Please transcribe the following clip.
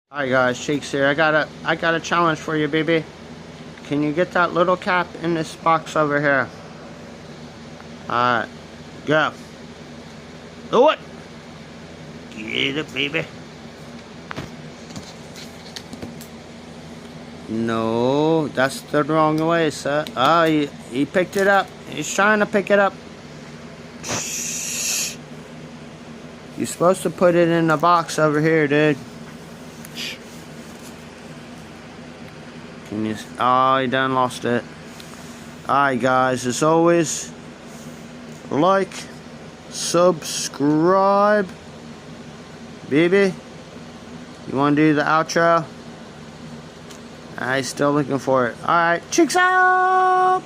Alright guys, Cheeks here. I got a challenge for you, baby. Can you get that little cap in this box over here? Alright, go. Do it! Get it, baby. No, that's the wrong way, sir. Oh, he picked it up. He's trying to pick it up. Shh. You're supposed to put it in the box over here, dude. Can you? Oh, he done lost it. Alright, guys, as always, like, subscribe, baby. You want to do the outro? I'm still looking for it. Alright, chicks out!